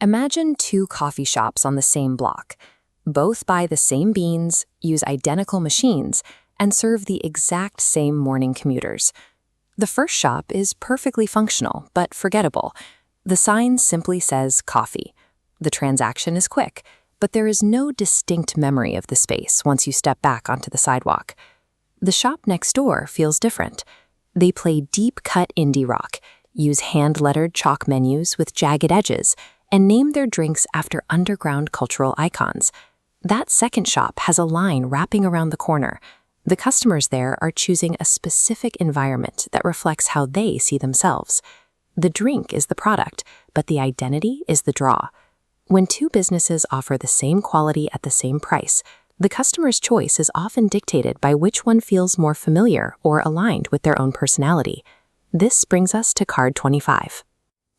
Imagine two coffee shops on the same block. Both buy the same beans, use identical machines, and serve the exact same morning commuters. The first shop is perfectly functional, but forgettable. The sign simply says coffee. The transaction is quick, but there is no distinct memory of the space once you step back onto the sidewalk. The shop next door feels different. They play deep-cut indie rock, use hand-lettered chalk menus with jagged edges, and name their drinks after underground cultural icons. That second shop has a line wrapping around the corner. The customers there are choosing a specific environment that reflects how they see themselves. The drink is the product, but the identity is the draw. When two businesses offer the same quality at the same price, the customer's choice is often dictated by which one feels more familiar or aligned with their own personality. This brings us to card 25.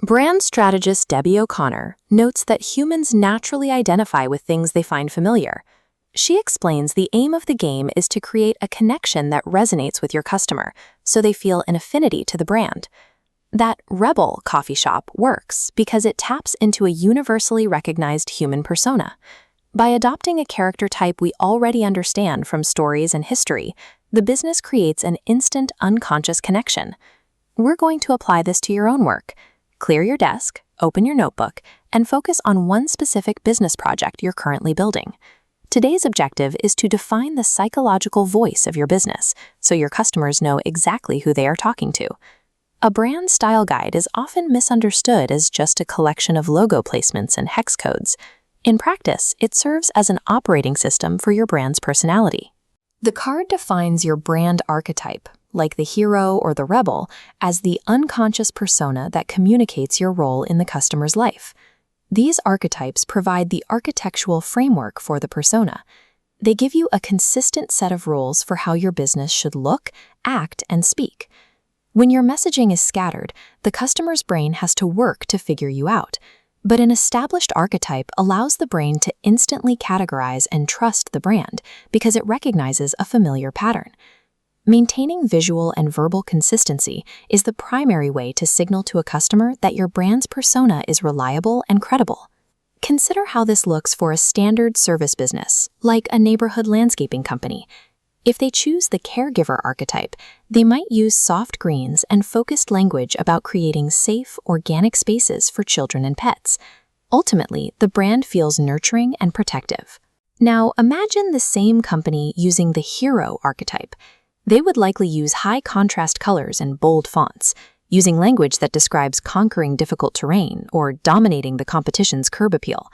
Brand strategist Debbie O'Connor notes that humans naturally identify with things they find familiar. She explains the aim of the game is to create a connection that resonates with your customer, so they feel an affinity to the brand. That Rebel coffee shop works because it taps into a universally recognized human persona. By adopting a character type we already understand from stories and history, the business creates an instant unconscious connection. We're going to apply this to your own work. Clear your desk, open your notebook, and focus on one specific business project you're currently building. Today's objective is to define the psychological voice of your business so your customers know exactly who they are talking to. A brand style guide is often misunderstood as just a collection of logo placements and hex codes. In practice, it serves as an operating system for your brand's personality. The card defines your brand archetype, like the hero or the rebel, as the unconscious persona that communicates your role in the customer's life. These archetypes provide the architectural framework for the persona. They give you a consistent set of rules for how your business should look, act, and speak. When your messaging is scattered, the customer's brain has to work to figure you out. But an established archetype allows the brain to instantly categorize and trust the brand because it recognizes a familiar pattern. Maintaining visual and verbal consistency is the primary way to signal to a customer that your brand's persona is reliable and credible. Consider how this looks for a standard service business, like a neighborhood landscaping company. If they choose the caregiver archetype, they might use soft greens and focused language about creating safe, organic spaces for children and pets. Ultimately, the brand feels nurturing and protective. Now, imagine the same company using the hero archetype. They would likely use high contrast colors and bold fonts, using language that describes conquering difficult terrain or dominating the competition's curb appeal.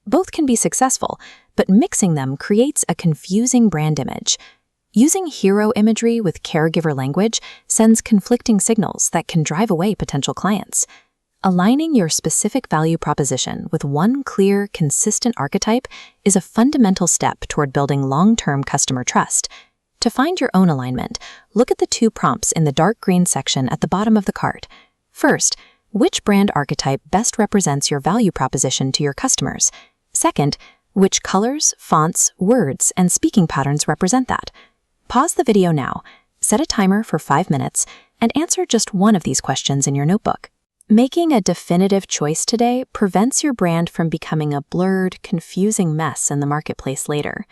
Both can be successful, but mixing them creates a confusing brand image. Using hero imagery with caregiver language sends conflicting signals that can drive away potential clients. Aligning your specific value proposition with one clear, consistent archetype is a fundamental step toward building long-term customer trust. To find your own alignment, look at the two prompts in the dark green section at the bottom of the card. First, which brand archetype best represents your value proposition to your customers? Second, which colors, fonts, words, and speaking patterns represent that? Pause the video now, set a timer for 5 minutes, and answer just one of these questions in your notebook. Making a definitive choice today prevents your brand from becoming a blurred, confusing mess in the marketplace later.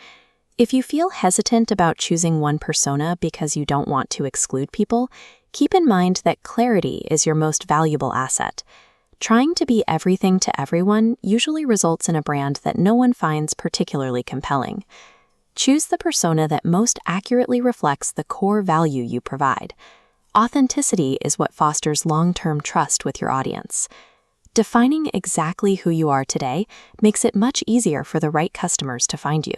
If you feel hesitant about choosing one persona because you don't want to exclude people, keep in mind that clarity is your most valuable asset. Trying to be everything to everyone usually results in a brand that no one finds particularly compelling. Choose the persona that most accurately reflects the core value you provide. Authenticity is what fosters long-term trust with your audience. Defining exactly who you are today makes it much easier for the right customers to find you.